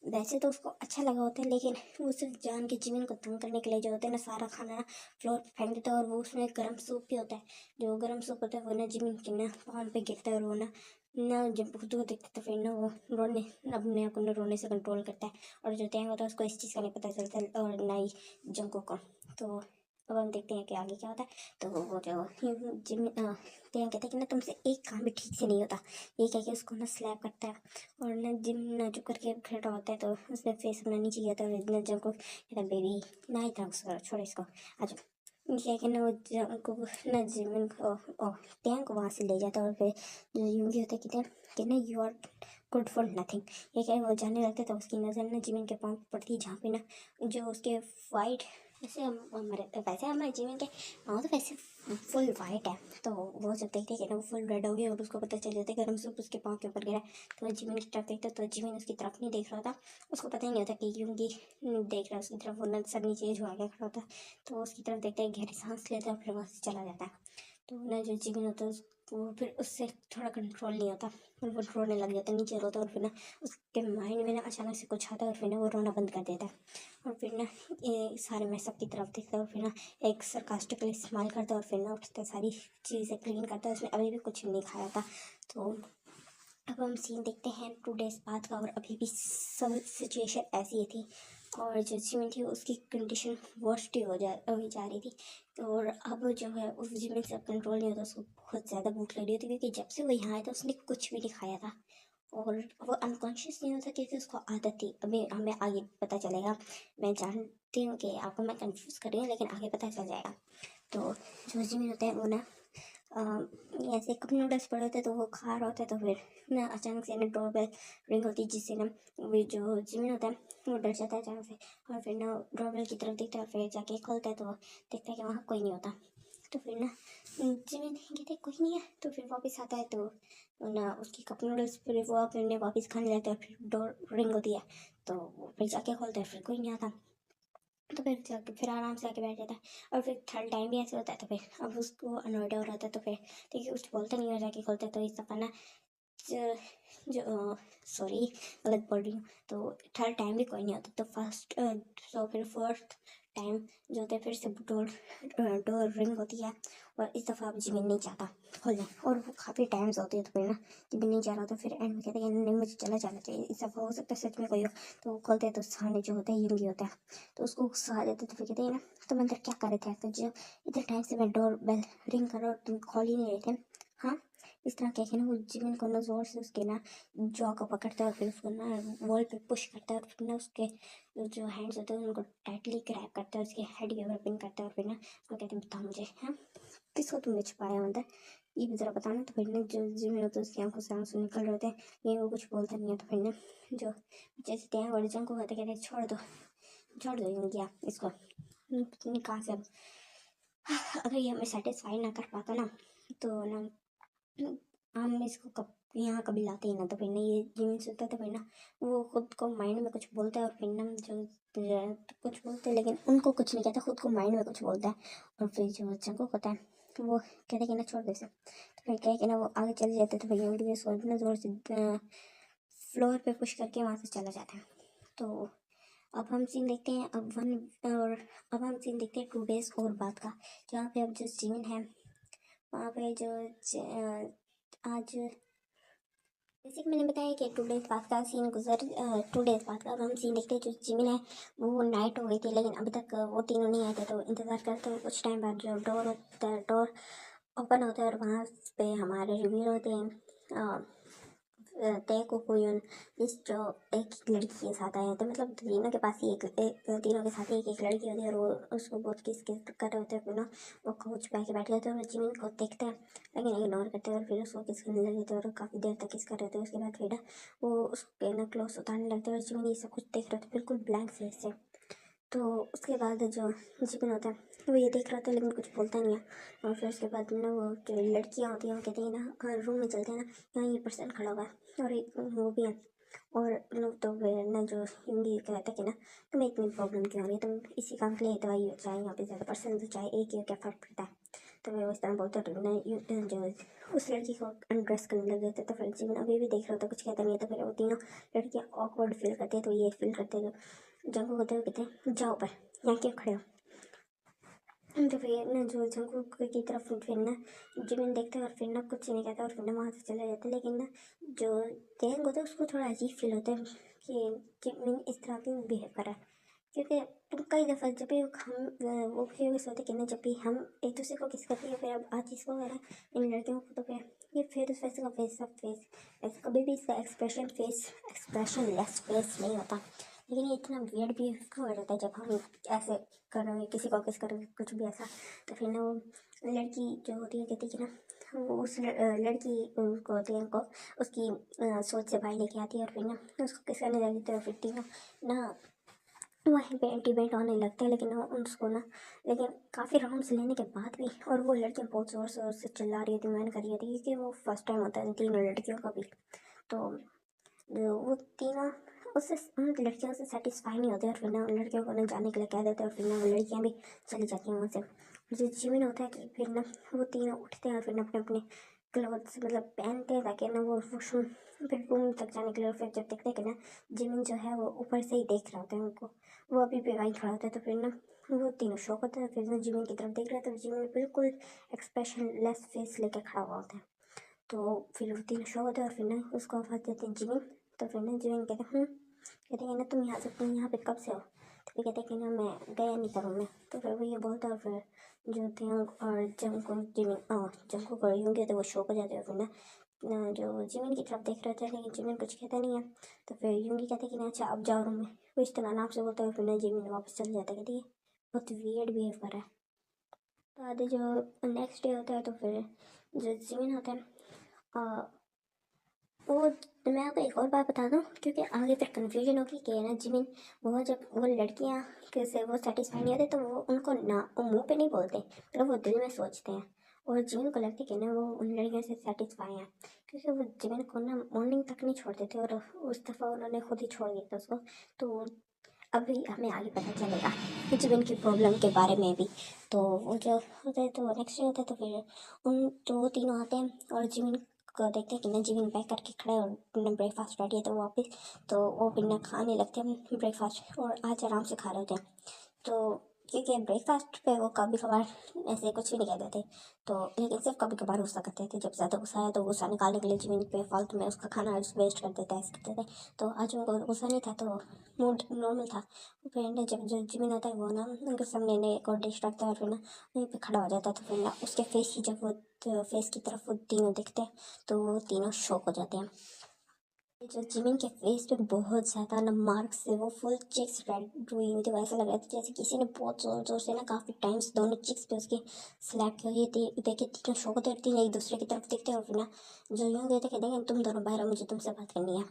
A: वैसे तो उसको अच्छा लगा होता है, लेकिन वो सिर्फ जान के जिमिन को तंग करने के लिए जो होता है ना, सारा खाना ना फ्लोर पे फेंक देता है। और वो उसमें गर्म सूप भी होता है, जो गर्म सूप होता है वो ना जिमिन के ना पाँव पे गिरता है। और वो ना जब खुद को देखते तो फिर ना वो रोने, अपने आप को ना रोने से कंट्रोल करता है। और जो टैंग होता है उसको इस चीज़ का नहीं पता चलता, और ना ही जंको को। तो अब हम देखते हैं कि आगे क्या होता है। तो वो जो जिम टैंग कहते हैं कि ना तुमसे एक काम भी ठीक से नहीं होता, ये कह के उसको ना स्लैप करता है। और ना जिम ना चुप करके खड़ा होता है, तो उसने फेस अपना नीचे किया था। ना जब को कहता बेबी ना इतना गुस्सा छोड़ इसको, आज क्या कि ना वो जब को ना जिमिन को टैंग को वहाँ से ले जाता है। और फिर जो यूंगी होता है कहते हैं कि ना you are good for nothing, ये क्या वो जाने लगता है। तो उसकी नज़र ना जिमिन के पाँव पे पड़ती है, जहाँ पे ना जो उसके वाइट, वैसे हमारे जिमिन के पाँव तो वैसे फुल वाइट है। तो वो जब देखते हैं कि ना वो फुल रेड हो गया और उसको पता चल जाता है गर्म सूप उसके पाँव के ऊपर गिरा है। तो वो जिमिन की तरफ देखता है, तो जिमिन उसकी तरफ नहीं देख रहा था, उसको पता ही नहीं होता कि यूंगी देख रहा है उसकी तरफ। वो ना सडनली चेंज हो गया खड़ा होता है, तो उसकी तरफ देखते हैं, गहरी सांस लेता है और फिर वहाँ से चला जाता है। तो ना जो जिमिन होता है वो फिर उससे थोड़ा कंट्रोल नहीं होता, और वो रोने लग जाता है, नीचे रोता है। और फिर ना उसके माइंड में ना अचानक से कुछ आता है, और फिर ना वो रोना बंद कर देता है। और फिर ना ये सारे में सबकी तरफ देखता है, और फिर ना एक सरकास्टिकली स्माइल करता है। और फिर ना उठता है, सारी चीज़ें क्लीन करता है, उसने अभी भी कुछ नहीं खाया था। तो अब हम सीन देखते हैं 2 डेज बाद का, और अभी भी सब सिचुएशन ऐसी ही थी। और जो जिमिन थी उसकी कंडीशन वर्स्ट ही हो जा रही थी। और अब जो है उस जिमिन से कंट्रोल नहीं होता, उसको बहुत ज़्यादा भूख लग रही थी, क्योंकि जब से वो यहाँ आया था उसने कुछ भी नहीं खाया था। और वो अनकॉन्शियस नहीं होता, क्योंकि उसको आदत थी। अभी हमें आगे पता चलेगा, मैं जानती हूँ कि आपको मैं कंफ्यूज कर रही हूँ, लेकिन आगे पता चल जाएगा। तो जो जिमिन होता है वो ना ऐसे कप नूडल्स पड़े होते हैं, तो वो खा रहा होता है। तो फिर ना अचानक से ना डोरबेल रिंग होती है, जिससे ना वो जो जिमिन होता है वो डर जाता है अचानक से। और फिर ना डोरबेल की तरफ देखता है, और फिर जाके खोलता है, तो देखता है कि वहाँ कोई नहीं होता। तो फिर ना जिमिन कहते कोई नहीं है, तो फिर वापस आता है। तो ना उसकी कप नूडल्स फिर वो अपने वापस खाने लगता है। फिर डोर रिंग होती है, तो वो फिर जाके खोलता है, फिर कोई नहीं आता। तो फिर जाके फिर आराम से आके बैठ जाता है। और फिर थर्ड टाइम भी ऐसे होता है, तो फिर अब उसको अनॉयड हो रहा था। तो फिर देखिए कुछ बोलता नहीं हो, जाके खोलता है। तो इस दफ़ा ना जो जो सॉरी गलत बोल रही हूँ, तो थर्ड टाइम भी कोई नहीं होता। तो फर्स्ट तो फिर फोर्थ टाइम जो होता है फिर से डोर डोर रिंग होती है। और इस दफ़ा अब जिमिन नहीं चाहता खोलने, और वो काफ़ी टाइम्स होती है। तो फिर ना जिमिन नहीं चाह रहा, तो फिर एंड में कहते हैं नहीं मुझे चला जाना चाहिए, इस दफ़ा हो सकता है सच में कोई हो। तो वो खोलते हैं, तो सामने जो होता है यूंगी होता है, तो उसको गुस्सा आ जाता है। तो फिर कहते हैं ना तुम अंदर क्या कर रहे थे, तो जो इतने टाइम से मैं डोर बेल रिंग कर रहा और तुम खोल ही नहीं रहे थे, हाँ। इस तरह कह के ना वो जिमिन को ना जोर से उसके ना जॉ को पकड़ता है, और फिर उसको ना वॉल पे पुश करता है। और फिर ना उसके जो हैंड्स होते हैं उनको टाइटली ग्रैब करता है, उसके हेड के ऊपर पिन करता है। और फिर ना उसको कहते हैं बताओ मुझे, हाँ किसको तुमने छुपाया अंदर, ये भी ज़रा बताना। तो फिर ना जो जिमिन होता है उसकी आंखों से आंसू निकल रहे होते हैं, लेकिन वो कुछ बोलता नहीं है। तो फिर ना जो जैसे टैंग और जंग को कहते हैं छोड़ दो यूंगी इसको, कहाँ से अब अगर ये हमें सेटिस्फाई ना कर पाता ना, तो ना हम इसको कब यहाँ कभी लाते ही ना। तो फिर ना ये जिमिन सुनता है, तो फिर ना वो खुद को माइंड में कुछ बोलता है। और फिर ना जो कुछ बोलते हैं, लेकिन उनको कुछ नहीं कहता, खुद को माइंड में कुछ बोलता है। और फिर जो जंगुक होता है तो वो कहते हैं कि ना छोड़ दे इसे। तो फिर कहे कि ना वो आगे चले जाते हैं, तो फिर यूंगी भी सोच ना जोर से फ्लोर पे पुश करके वहाँ से चला जाता है। तो अब हम सीन देखते हैं अब हम सीन देखते हैं 2 डेज और बाद का, जहाँ पे अब जो जिमिन है वहाँ पे जो आज जैसे कि मैंने बताया कि 2 डेज बाद का सीन 2 डेज बाद का। अब हम सीन देखते हैं, जो जिमिन है वो नाइट हो गई थी, लेकिन अभी तक वो तीनों नहीं आए थे। तो इंतज़ार करते हैं, कुछ टाइम बाद जो डोर होता है डोर ओपन होता है, और वहाँ पे हमारे रिव्यू होते हैं तय कोयुन इस जो एक लड़की के साथ आए हैं। तो मतलब तीनों के पास ही तीनों के साथ ही एक लड़की होती है, और वो उसको बहुत किस कर रहे होते हैं। फिर ना वो कोच पे आके बैठ जाते हैं, और जिमिन को देखते हैं लेकिन इग्नोर करते हैं। और फिर उसको किस करने लगे थे, और काफ़ी देर तक किस कर रहे थे। उसके बाद फिर ना वो उसके ना क्लोथ उतारने लगते हैं, और जिमिन ये सब कुछ देख रहे थे बिल्कुल ब्लैंक फेस से। तो उसके बाद जो जिमिन होता है वो ये देख रहा था, लेकिन कुछ बोलता नहीं है। और फिर उसके बाद ना वो जो लड़कियाँ होती हैं वो कहती हैं ना रूम में चलते हैं ना, यहाँ ये पर्सन खड़ा हुआ है और एक वो भी है। और लोग तो फिर ना जो हिंदी कहते हैं कि ना तुम्हें इतनी प्रॉब्लम क्यों आ रही है, तुम इसी काम के लिए दवाई हो, चाहे यहाँ पे ज़्यादा पर्सन हो चाहे एक ही हो, क्या फ़र्क पड़ता है। तो फिर वो इस तरह बोलते तो ना जो उस लड़की को अनड्रेस करने लग जाते। तो फिर जिमिन अभी भी देख रहा होता, कुछ कहता नहीं है। तो फिर वो तीनों लड़कियाँ ऑकवर्ड फील करते हैं। तो ये फील करते हैं जो जंगकुक होते हैं, वो कहते हैं जाओ पर, यहाँ क्यों खड़े हो। तो फिर ना जो जंगकुक की तरफ फिर ना जिमिन देखता है और फिर ना कुछ नहीं कहता और फिर ना वहाँ से चला जाता है। लेकिन ना जो तेंग होता है उसको थोड़ा अजीब फील होता है कि जिमिन इस तरह क्यों बिहेव कर रहा है। क्योंकि तुम कई दफ़ा जब भी हम वो भी सोचते कि ना जब भी हम एक दूसरे को किस करते हैं, फिर अब आज इसको करा इन लड़कियों को, तो फिर ये फिर उस वैसे का फेस ऑफ फेस ऐसे कभी भी इसका एक्सप्रेशन लेस फेस नहीं होता। लेकिन ये इतना वियर्ड भी क्यों हो जाता है जब हम ऐसे कर रहे हैं किसी को किस कर रहे हैं, कुछ भी ऐसा। तो फिर ना वो लड़की जो होती है कहती है कि ना वो उस लड़की को होती है उनको उसकी सोच से बाहर लेके आती है और फिर ना उसको किस करने लगती है। और फिर तीनों ना वहीं पे डिबेट होने लगते हैं। लेकिन उसको ना लेकिन काफ़ी राउंड्स लेने के बाद भी और वो लड़कियाँ बहुत ज़ोर शोर से चिल्ला रही थी, मैंने कर रही थी, क्योंकि वो फर्स्ट टाइम होता है तीनों लड़कियों का भी। तो वो तीनों उससे उन लड़कियों से सेटिस्फाई नहीं होते और फिर ना उन लड़कियों को ना जाने के लिए कह देते हैं और फिर ना वो लड़कियाँ भी चली जाती हैं वहाँ से। जो जिमिन होता है कि फिर ना वो तीनों उठते हैं और फिर ना अपने अपने क्लोथ्स मतलब पहनते हैं ताकि ना वो वॉशरूम फिर रूम तक जाने के लिए। और फिर जब देखते हैं कि ना जिमिन जो है वो ऊपर से ही देख रहा होता है उनको, वो अभी भी वहीं खड़ा होता है। तो फिर ना वो तीनों शौक होता है। फिर ना जिमिन की तरफ देख रहा है तो जिमिन बिल्कुल एक्सप्रेशन लेस फेस लेके खड़ा हुआ होता है। तो फिर वो तीनों शौक होता है और फिर ना उसको आवाज़ देते हैं जिमिन। तो फिर ना जिमिन कहते हैं कहते हैं ना तुम यहाँ पे कब से हो। तो फिर कहते हैं कि ना मैं गया नहीं था रूम में। तो फिर वो ये बोलता है और फिर जो थे और जंगकुक और यूंगी तो वो शौक हो जाते हैं। फिर ना जो जिमिन की तरफ देख रहे थे लेकिन जिमिन कुछ कहता नहीं है। तो फिर यूंगी कहते हैं कि ना अच्छा अब जाओ रूम में, वो इस तरह नाम से बोलता है। फिर ना जिमिन वापस चल जाता है, कहती है बहुत वियर्ड बिहेव कर रहा है। तो आधे जो नेक्स्ट डे होता है तो फिर जो जिमिन होता है वो मैं आपको एक और बात बता दूं क्योंकि आगे फिर कन्फ्यूजन होगी कि ना जिमिन वो जब वो लड़कियां कैसे वो सेटिस्फाई नहीं होते तो वो उनको ना वो मुंह पे नहीं बोलते, मतलब वो दिल में सोचते हैं। और जिमिन को लगता है कि ना वो उन लड़कियों से सेटिस्फाई हैं क्योंकि वो जिमिन को ना मॉर्निंग तक नहीं छोड़ते थे और उस दफ़ा उन्होंने खुद ही छोड़ दिया था उसको। तो अभी हमें आगे पता चलेगा जिमिन की प्रॉब्लम के बारे में भी। तो वो जो होता है तो नेक्स्ट डे होता है तो फिर उन तो वो तीनों आते हैं और जिमिन को देखते हैं कि ना जिमिन पैक करके खड़ा है और बिना ब्रेकफास्ट रेडी है। तो वापस तो वो बिना खाने लगते हैं ब्रेकफास्ट और आज आराम से खा रहे होते हैं। तो क्योंकि ब्रेकफास्ट पे वो कभी कभार ऐसे कुछ भी नहीं कहते थे, तो लेकिन सिर्फ कभी कभार गुस्सा करते थे। जब ज़्यादा गुस्सा आया तो गुस्सा निकालने के लिए जिमिन पे फालतू में उसका खाना वेस्ट कर देते ऐसे करते थे। तो आज उनको गुस्सा नहीं था तो मूड नॉर्मल था। फिर ना जब जो जिमिन आता है वो ना उनके सामने ने एक और डिश रखता है और फिर ना वहीं पे खड़ा हो जाता है। तो फिर ना उसके फेस की जब वो फेस की तरफ वो तीनों दिखते हैं तो वो तीनों शॉक हो जाते हैं। जो जिमिन के फेस पे बहुत ज़्यादा ना मार्क्स से वो फुल चिक्स रेड हुई हुई थी, वैसा लग रहा था जैसे किसी ने बहुत जोर जोर से ना काफ़ी टाइम्स दोनों चिक्स पे उसके स्लैप की हुई थी। देखे तीनों शौक होते तीनों एक दूसरे की तरफ देखते और फिर ना जो यूँ कहते कहते हैं तुम दोनों बाहर आओ मुझे तुमसे बात करनी है।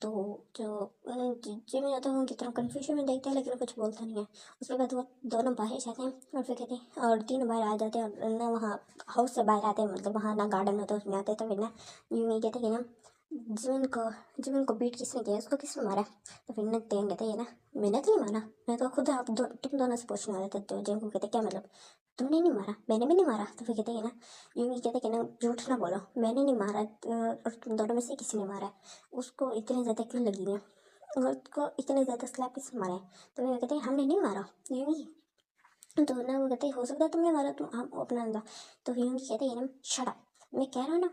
A: तो जो जिमिन होता है उनकी तरफ कन्फ्यूजन में देखते हैं लेकिन कुछ बोलता नहीं है। उसके बाद वो दोनों बाहर जाते हैं और फिर कहते हैं और तीनों बाहर आ जाते हैं और ना वहाँ हाउस से बाहर आते हैं, मतलब वहाँ ना गार्डन होता है उसमें आते हैं। तो फिर ना यूँ ही कहते हैं कि ना जिमिन को जिमिन को बीट किसने किया, उसको किसने मारा। तो फिर ना तेन कहते हैं ना मैंने तो नहीं मारा, मैं तो खुद तुम दोनों से पूछने वाले थे। तो जिनको कहते क्या मतलब तुमने नहीं मारा, मैंने भी नहीं मारा। तो फिर कहते हैं ना यूं ही कहते कि ना झूठ ना बोलो, मैंने नहीं मारा और तुम दोनों में से किसी ने मारा है। उसको इतनी ज़्यादा क्यों लगी है, उसको इतने ज़्यादा स्लैप किसने मारा है। तो वो कहते हैं हमने नहीं मारा यूं ही। तो ना वो कहते हो सकता है तुमने मारा, तुम हम अपना अंदा। तो यूं ही कहते हैं ना शट अप, मैं कह रहा हूँ ना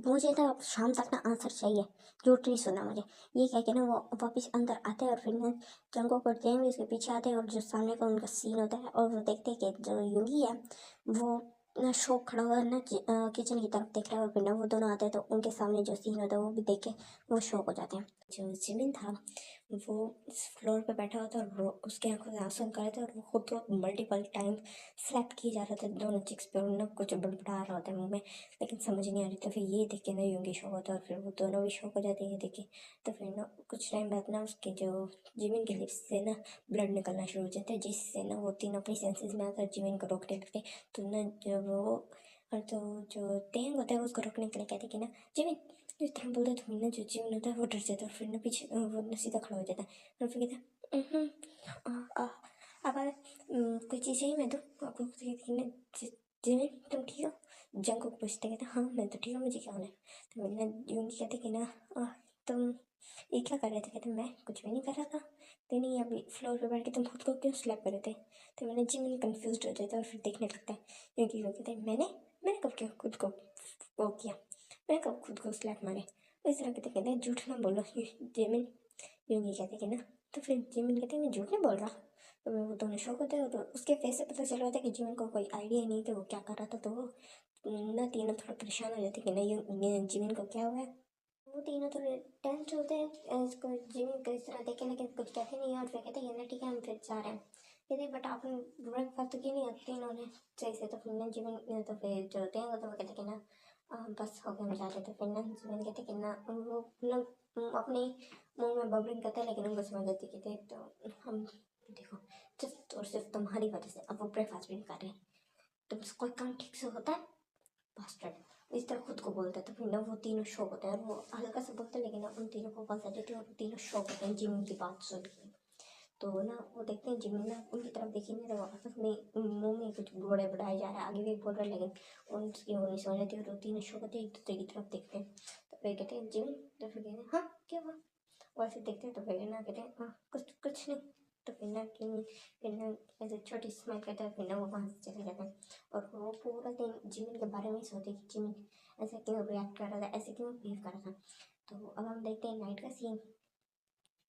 A: मुझे ना शाम तक ना आंसर चाहिए, झूठ नहीं सुना मुझे। ये कह के ना वो वापस अंदर आते हैं और फिर ना जंगों को भी उसके पीछे आते हैं और जो सामने का उनका सीन होता है और वो देखते हैं कि जो यूंगी है वो ना शौक खड़ा हुआ है ना किचन की तरफ देख रहा है। और फिर ना वो दोनों आते हैं तो उनके सामने जो सीन होता है वो भी देख के वो शौक हो जाते हैं। जो जिमिन था वो फ्लोर पे बैठा होता है और उसके आंखों से आंसू निकल रहे थे और वो खुद को मल्टीपल टाइम स्लैप किए जा रहा था दोनों चिक्स पे और ना कुछ बड़बड़ा रहा होता है मुंह में लेकिन समझ नहीं आ रही। तो फिर ये देख के ना यूंगी शौक होता है और फिर वो दोनों भी शौक हो जाते हैं ये देख के। तो फिर ना कुछ टाइम बाद ना उसके जो जिमिन के लिप्स से ना ब्लड निकलना शुरू हो जाता है जिससे ना वो तीनों अपनी सेंसेस में आकर जिमिन को रोकने लगते। तो ना जब वो और तो जो तेंग होता है वो उसको रोकने के लिए कहते कि ना जिमिन जो इतना बोलता है तो फिर ना जो जिमिन होता है वो डर जाता है और फिर ना पीछे वो ना सीधा खड़ा हो जाता है और फिर कहता है अब कोई चीज़ चाहिए मैं दूँ आपको। कहती है ना जिमिन तुम ठीक हो? जंगकुक पूछते कहते हाँ मैं तो ठीक हूँ, मुझे क्या होना है? तो मैंने यूंगी कहते कि ना तुम ये क्या कर रहे थे? कहते मैं कुछ भी नहीं कर रहा था। तो नहीं अभी फ्लोर पे बैठ के तुम खुद को क्यों स्लैप कर रहे थे? तो मैंने जिमिन कंफ्यूज हो जाता है और फिर देखने लगता है क्योंकि वो कहते मैंने मैंने कब क्यों खुद को वो किया, मैंने कब खुद को स्लैप मारे? तो इस तरह कहते हैं झूठ ना बोलो जिमिन। यूंगी कहते कि ना तो फिर जिमिन कहते मैं झूठ नहीं बोल रहा। तो वो दोनों शौक होते हैं, तो उसके फेस से पता चल रहा था कि जिमिन को कोई आइडिया नहीं था वो क्या कर रहा था। तो वो ना तीनों थोड़ा परेशान हो जाते कि नहीं ये जिमिन को क्या हुआ है। वो तीनों थोड़े टेंस होते हैं इसको जिमिन को इस तरह देखे, लेकिन कुछ कहते नहीं है। और फिर कहते हैं ना ठीक है हम फिर जा रहे हैं। कहते बट आपने ब्रेकफास्ट तो की नहीं आती इन्होंने सही से। तो फिर ना जिमिन तो फिर जो देंगे तो वो कहते कि ना बस हो गया हम जा रहे थे। फिर ना जिमिन कहते कि ना वो मतलब अपने मुंह में बबलिंग करते हैं, लेकिन उनको समझ आती कि तो हम देखो सिर्फ और सिर्फ तुम्हारी वजह से अब वो ब्रेकफास्ट भी नहीं कर रहे। तुम कोई काम ठीक से होता है बास्टर्ड इस तरह खुद को बोलते हैं। तो फिर ना वो तीनों शौक होते हैं और वो हल्का सा बोलते हैं, लेकिन ना उन तीनों को पॉजिटिव और तीनों शौक होते हैं जिमिन की बात सुन के। तो ना वो देखते हैं जिमिन ना उनकी तरफ देखेंगे तो आपस में मुंह में कुछ बड़े बढ़ाए जा रहा है, आगे भी बोल रहे हैं, लेकिन उनकी वो नहीं समझ आती और वो तीनों शौक होते हैं एक दूसरे की तरफ देखते हैं। तो फिर कहते हैं जिमिन, तो फिर कहते हैं हाँ क्या हुआ? और फिर देखते हैं तो फिर ना कहते हैं हाँ कुछ कुछ नहीं। तो फिर ना ऐसे छोटी स्माइल करते हैं, फिर ना वो वहाँ से चले जाते हैं। और वो पूरा दिन जिमिन के बारे में ही सोचते कि जिमिन ऐसे क्यों रिएक्ट कर रहा था, ऐसे क्यों बिहेव कर रहा था। तो अब हम देखते हैं नाइट का सीन,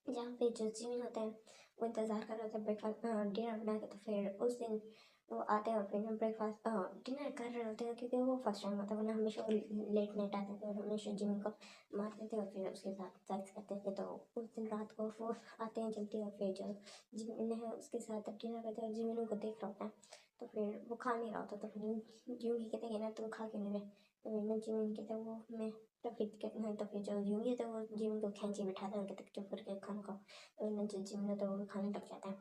A: जहाँ पे जो जिमिन होता है वो इंतज़ार कर रहा था ब्रेकफास्ट डिनर बना के। तो फिर उस दिन वो आते हैं और फिर ब्रेकफास्ट डिनर कर रहे होते हैं, क्योंकि वो फर्स्ट टाइम होता है, वरना हमेशा लेट नाइट आते थे और हमेशा जिमिन को मारते थे और फिर उसके साथ सेक्स करते थे। तो उस दिन रात को वो आते हैं जल्दी और फिर जो जिमिन है उसके साथ डिनर करते हैं और जिमिन उनको देख रहा होता है। तो फिर वो खा नहीं रहा होता। तो फिर यूंगी कहते हैं ना तुम खा क्यों नहीं रहे? तो फिर मैं जिमिन कहते हैं वो मैं तो फिर कहते हैं तो फिर जो यूंगी है तो वो जिमिन को खींचे बिठाता है और कहते चुप करके खाना खाओ। तो ना जो जिमिन है तो वो खाने लग जाता है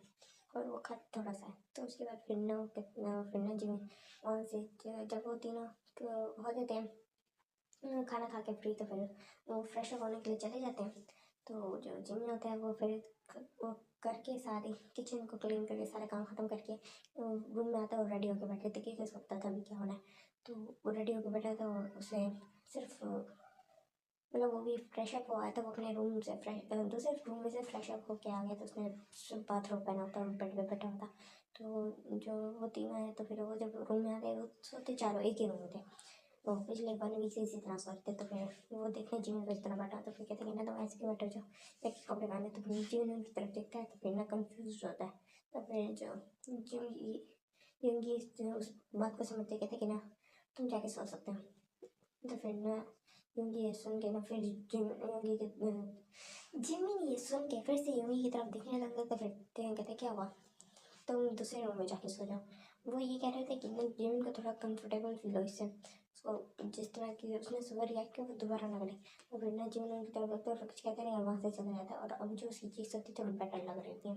A: और वो खा थोड़ा सा है। तो उसके बाद फिर ना फिर ना जिमिन वहाँ से जब वो तीनों हो जाते हैं खाना खा के फ्री, तो फिर वो फ्रेश अप होने के लिए चले जाते हैं। तो जो जिमिन होता है वो फिर वो करके सारी किचन को क्लीन करके सारा काम ख़त्म करके रूम में आता है और रेडी होकर बैठे थे कि उसको पता था अभी क्या होना है। तो वो रेडी होकर बैठा था और उसे सिर्फ मतलब वो भी फ्रेश अप हुआ है। तो वो अपने रूम से दूसरे रूम में से फ्रेश अप होके आ गया। तो उसने बाथरूम पहना होता और बेड पे बैठा होता। तो जो वो तीनों है तो फिर वो जब रूम में आते वो सोते चारों एक ही रूम में थे। वो पिछले 1 वीक से इसी तरह सोते। तो फिर वो देखते जिमिन को इस तरह बैठा। तो फिर कहते हैं ना तुम ऐसे क्यों बैठे हो, एक कपड़े पहने। तो फिर जिमिन उनकी तरफ देखता है तो फिर ना कन्फ्यूज होता है। तो फिर जो यूंगी उस बात को समझते कहते कि ना तुम जाके सो सकते हो। तो फिर ना यूंगी ये सुन के ना फिर जिमिन ये सुन के फिर से यूंगी की तरफ देखने लगता। तो फिर कहते क्या हुआ, तुम दूसरे रूम में जाके सो जाओ। वो ये कह रहे थे कि ना जिमिन को थोड़ा कंफर्टेबल फील हो इससे, उसको जिस तरह की उसने सुबह रिएक्ट किया वो दोबारा ना करे। तो फिर ना जिमिन उनकी तरफ देखते और कुछ कहते नहीं और वहाँ से चला जाता है। और अब जो उसकी चीज़ होती थी वो बेटर लग रही थी।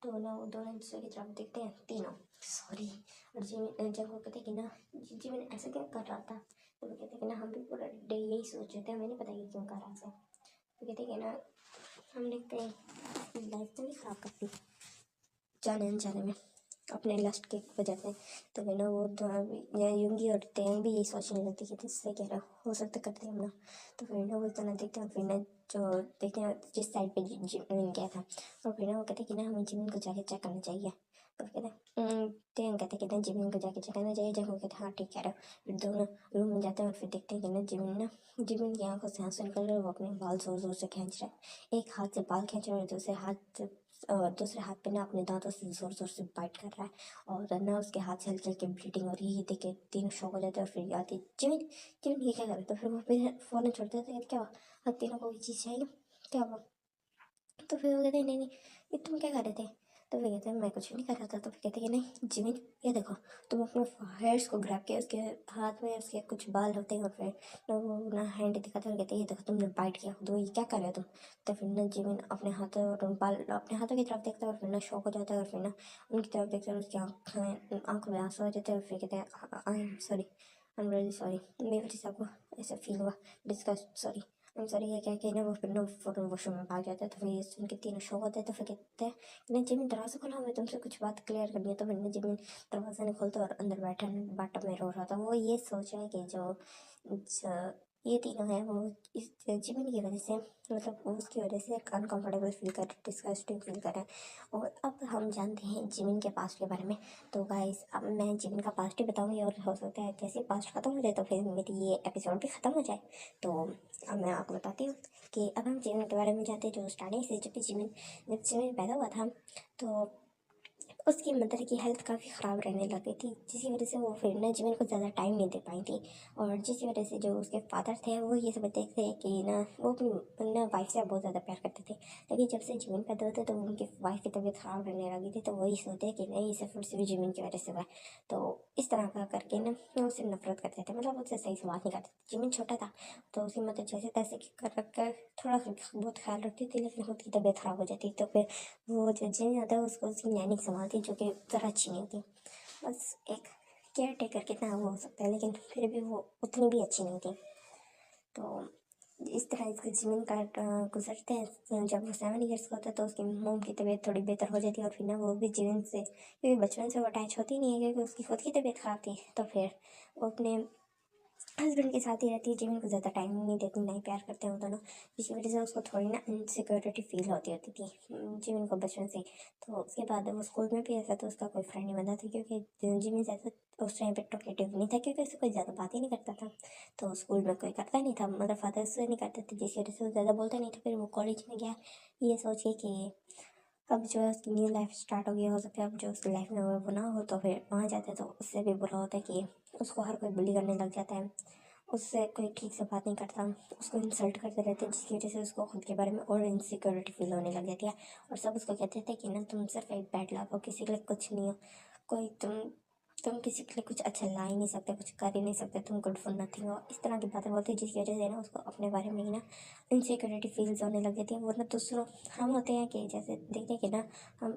A: तो ना वो दोनों एक दूसरे की तरफ देखते हैं तीनों सॉरी। और जिमिन जब वो कहते कि ना जिमिन ऐसे क्यों कर रहा था, तो वो कहते कि ना हम भी पूरा डे यही सोच रहे थे, हमें नहीं पता ये क्यों कर रहा था। तो कहते कि ना हमने कहीं लाइफ तो नहीं ख़राब कर दी जाने अनजाने में अपने लस्ट की वजह से। तो फिर ना वो दोनों यूंगी और टेंग भी यही सोचने लगती कि जिससे कह रहा हो सकता करते हम ना। तो फिर ना वो इतना देखते हैं फिर ना जो देखते हैं जिस साइड पे जिमिन गया था। और फिर ना वो कहते कि ना हमें जिमिन को जाके चेक करना चाहिए। तो कहते हैं टेंग कहते कि ना जिमिन को जाके चेक करना चाहिए। जब वो कहते हाँ ठीक कह रहा है। फिर दोनों रूम में जाते हैं और फिर देखते हैं कि ना जिमिन की आंखों से आंसू निकल रहे हैं। वो अपने बाल जोर जोर से खींच रहा है, एक हाथ से बाल खींच रहा है और दूसरे हाथ पे ना अपने दांतों से जोर जोर से बाइट कर रहा है। और ना उसके हाथ से हल्की हल्की ब्लीडिंग हो रही है। देख के तीनों शॉक हो जाते हैं और फिर आती जिमिन जिमिन ये क्या कर रहे? तो फिर वो फिर फ़ौरन छोड़ देते हैं। क्या हुआ, अब तीनों को ये चीज़ चाहिए, क्या हुआ? तो फिर वो कहते हैं नहीं नहीं ये तुम क्या कर रहे थे? तो फिर कहते हैं मैं कुछ नहीं कर रहा था। तो फिर कहते हैं कि नहीं जिमिन ये देखो, तुम अपने हेयर्स को ग्रैब किया, उसके हाथ में उसके कुछ बाल होते हैं और फिर ना वो ना हैंड दिखाते हैं और कहते हैं ये देखो तुमने बाइट किया, तो ये क्या कर रहे हो तुम? तो फिर ना जिमिन अपने हाथों और बाल अपने हाथों की तरफ देखता है और फिर ना शौक हो जाता है और फिर ना उनकी तरफ देखता है और उसकी आँखों में आंसू आ जाते हैं और फिर कहते हैं I am sorry, I am really sorry, मेरी वजह से आपको ऐसा फील हुआ, डिस्कस सॉरी, सॉरी ये क्या कि ना वो फिर ना फोटो वॉशरूम में भाग जाता है। तो फिर ये सुन के तीनों शौक होते हैं। तो फिर कहते हैं ना जिमिन दरवाज़ा खोला, हमें तुमसे कुछ बात क्लियर करनी है। तो फिर ना जिमिन दरवाज़ा नहीं खोलता और अंदर बैठा बाटप में रो रहा था। वो ये सोच रहा है कि ये तीनों हैं वो इस जिमिन की वजह से, मतलब वो उसकी वजह से अनकम्फर्टेबल फील कर रहे, डिस्गस्टिंग फील कर रहे हैं। और अब हम जानते हैं जिमिन के पास्ट के बारे में। तो गाइस अब मैं जिमिन का पास्ट ही बताऊंगी, और हो सकता है जैसे पास्ट खत्म हो जाए तो फिर मेरी ये एपिसोड भी खत्म हो जाए। तो अब मैं आपको बताती हूँ कि अब हम जिमिन के बारे में जानते हैं। जो स्टार्टिंग से जब जिमिन पैदा हुआ था तो उसकी मदर की हेल्थ काफ़ी ख़राब रहने लग गई थी, जिसकी वजह से वो फिर ना जिमिन को ज़्यादा टाइम नहीं दे पाई थी। और जिसकी वजह से जो उसके फादर थे वो ये समझते थे कि ना वो अपनी ना वाइफ से बहुत ज़्यादा प्यार करते थे। लेकिन जब से जिमिन पैदा होते तो उनकी वाइफ की तबीयत ख़राब रहने लगी थी। तो वही सोचते कि नहीं, ये सब फिर से भी जिमिन की वजह से हुआ है। तो इस तरह का करके ना वो उससे नफरत करते थे, मतलब उससे सही से बात नहीं करते थे। जिमिन छोटा था तो उसकी मदद जैसे तैसे कर रख कर थोड़ा बहुत ख्याल रखती थी, लेकिन खुद की तबीयत ख़राब हो जाती। तो फिर वो जो जिन आता है उसको उसकी नैनी संभालती, जो कि ज़रा अच्छी नहीं थी। बस एक केयर टेकर कितना वो हो सकता है, लेकिन फिर भी वो उतनी भी अच्छी नहीं थी। तो इस तरह इसके जिमिन का गुजरते हैं। जब वो 7 ईयर्स का होता है तो उसकी मोम की तबीयत थोड़ी बेहतर हो जाती है। और फिर ना वो भी जिमिन से, क्योंकि बचपन से वो अटैच होती नहीं है, क्योंकि उसकी खुद की तबीयत ख़राब थी। तो फिर वो अपने हस्बैंड के साथ ही रहती है। जिमिन को ज़्यादा टाइम नहीं देती, नहीं प्यार करते हैं वो दोनों, जिसकी वजह से उसको थोड़ी ना इनसिक्योरिटी फील होती थी जिमिन को बचपन से। तो उसके बाद वो स्कूल में भी ऐसा तो उसका कोई फ्रेंड नहीं बना था, क्योंकि जिमिन ज़्यादा उस टाइम पे टॉकेटिव नहीं था, क्योंकि उससे कोई ज़्यादा बात ही नहीं करता था। तो स्कूल में कोई करता नहीं था, मतलब फादर से नहीं करते थे, जिसकी वजह से वो ज़्यादा बोलता नहीं था। फिर वो कॉलेज में गया ये सोच के कि अब जो है उसकी न्यू लाइफ स्टार्ट हो गई, हो सकता है अब जो उसकी लाइफ में वो ना हो। तो फिर वहाँ जाते हैं तो उससे भी बुरा होता है कि उसको हर कोई बुली करने लग जाता है, उससे कोई ठीक से बात नहीं करता, उसको इंसल्ट करते रहते हैं, जिसकी वजह से उसको खुद के बारे में और इनसिक्योरिटी फील होने लग जाती है। और सब उसको कहते थे कि ना तुम सिर्फ एक बैड लक हो, किसी के लिए कुछ नहीं हो, कोई तुम किसी के लिए कुछ अच्छा ला ही नहीं सकते, कुछ कर ही नहीं सकते, तुम गुड फॉर नथिंग हो, इस तरह की बातें बोलती है, जिसकी वजह से ना उसको अपने बारे में ही ना इनसिक्योरिटी फील्स होने लग जाती है। वरना दूसरों हम होते हैं कि जैसे देखते हैं कि ना हम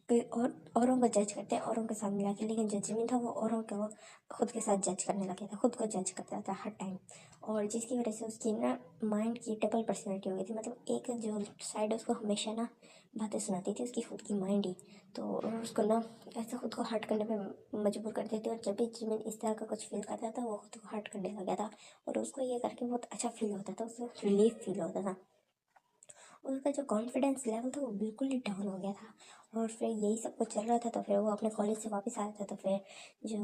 A: कोई और औरों को जज करते हैं औरों के सामने लाके, लेकिन जो जिमिन था वो औरों को खुद के साथ जज करने लग गया था, खुद को जज करता था हर टाइम। और जिसकी वजह से उसकी ना माइंड की डबल पर्सनैलिटी हो गई थी, मतलब एक जो साइड उसको हमेशा ना बातें सुनाती थी, उसकी खुद की माइंड ही। तो उसको ना ऐसा खुद को हर्ट करने पे मजबूर कर देती थी। और जब भी जिमिन इस तरह का कुछ फील करता था वो खुद को हर्ट करने लग गया था। और उसको ये करके बहुत अच्छा फील होता था, उसको रिलीफ फील होता था। उसका जो कॉन्फिडेंस लेवल था वो बिल्कुल ही डाउन हो गया था। और फिर यही सब कुछ चल रहा था। तो फिर वो अपने कॉलेज से वापस आया था। तो फिर जो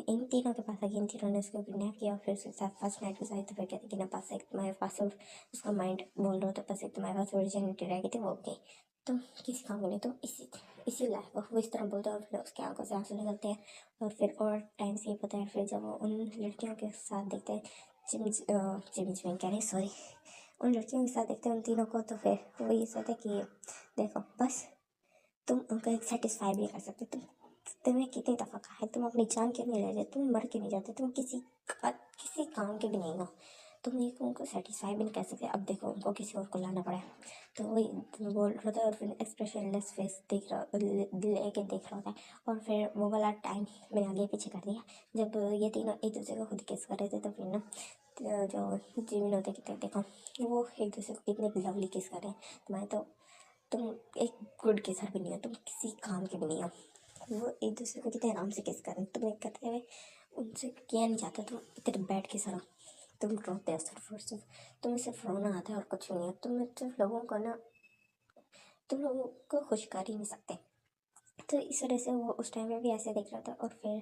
A: इन तीनों के पास आ गई, इन तीनों ने उसको किडनैप किया और फिर उसके साथ फर्स्ट नाइट गुजारी। तो फिर कहते कि ना बस एक तुम्हारे पास और उसका माइंड बोल रहा था, बस एक तुम्हारे पास वर्जिनिटी रह गई थी, वो गई, तुम किसी काम के नहीं, तुम इसी लाइफ को वो इस तरह बोलते हैं। और फिर उसकी आंखों से आंसू निकलते हैं। और फिर और टाइम से पता है, फिर जब वो उन लड़कियों के साथ देखते हैं, जिम कह रहे सॉरी, उन लड़कियों के साथ देखते हैं उन तीनों को। तो फिर वो ये सोचते कि देखो बस तुम उनको एक सेटिस्फाई भी कर सकते, तुम्हें कितनी दफ़ा कहा है, तुम अपनी जान क्यों नहीं ले रहे, तुम मर क्यों नहीं जाते, तुम किसी काम के भी नहीं हो, तुम एक उनको सेटिस्फाई भी नहीं कर सकते। अब देखो उनको किसी और को लाना पड़ा है। तो वही बोल रहा था। और फिर एक्सप्रेशन लेस फेस देख रहा लेके देख रहा होता है। और फिर वो वाला टाइम मैंने आगे पीछे कर दिया, जब ये तीनों एक दूसरे को खुद किस कर रहे थे। तो फिर ना जो जिमिन होते कि देखो वो एक दूसरे को कितने लवली किस कर रहे हैं, तुम्हारे तो तुम एक गुड किसर भी नहीं हो, तुम किसी काम के भी नहीं हो। वो एक दूसरे को कितने आराम से किस कर रहे हैं, तुम्हें कहते हुए उनसे किया नहीं जाता, तुम इतने बैड किसर हो, तुम रोते हो सिर्फ और सिर्फ, तुम्हें सिर्फ रोना आता है और कुछ नहीं है, तुम सिर्फ तुम लोगों को खुश कर ही नहीं सकते। तो इस वजह से वो उस टाइम में भी ऐसे देख रहा था। और फिर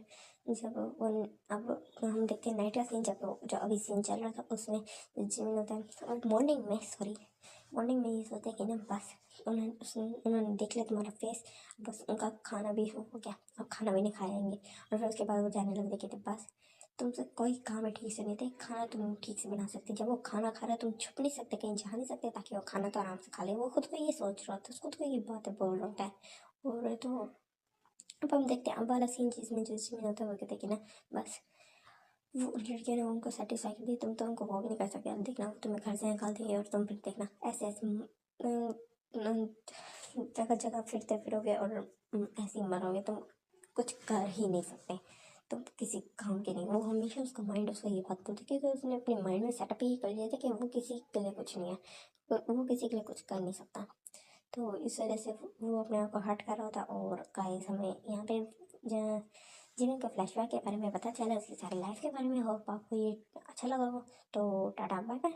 A: जब वो अब हम देखते हैं नाइट का सीन, जब जो अभी सीन चल रहा था उसमें जिमिन होता है। और मॉर्निंग में ये सोचते हैं कि ना बस उन्होंने देख लिया तुम्हारा फेस, बस उनका खाना भी हो गया, अब खाना भी नहीं खाएंगे। और फिर उसके बाद वो जाने लग देखे थे, बस तुमसे कोई काम है ठीक से नहीं थे, खाना तुम ठीक से बना सकते, जब वो खाना खा रहा है तुम छुप नहीं सकते, कहीं जा नहीं सकते, ताकि वो खाना तो आराम से खा ले। वो खुद को ये सोच रहा था, उसको तो ये बातें बोल रहा होता है। और तो अब हम देखते हैं अब वाला सीन, जिसमें होता है वो कहते हैं कि ना बस वो लड़कियों ने उनको सेटिस्फाई कर दी, तुम तो उनको वो भी नहीं कर सकते, अब देखना वो तुम्हें घर से निकाल देंगे और तुम फिर देखना ऐसे ऐसे जगह जगह फिरते फिरोगे और ऐसे ही मरोगे, तुम कुछ कर ही नहीं सकते। तो किसी काम के नहीं। वो हमेशा उसका माइंड उसका ये बात बोलती क्योंकि उसने अपने माइंड में सेटअप ही कर लिया था कि वो किसी के लिए कुछ नहीं है, वो किसी के लिए कुछ कर नहीं सकता। तो इस वजह से वो अपने आप को हर्ट कर रहा था। और गाइस हमें यहाँ पे जिमिन का फ्लैशबैक के बारे में पता चला, उसकी सारी लाइफ के बारे में। होप आपको ये अच्छा लगा हो, तो टाटा बाय बाय।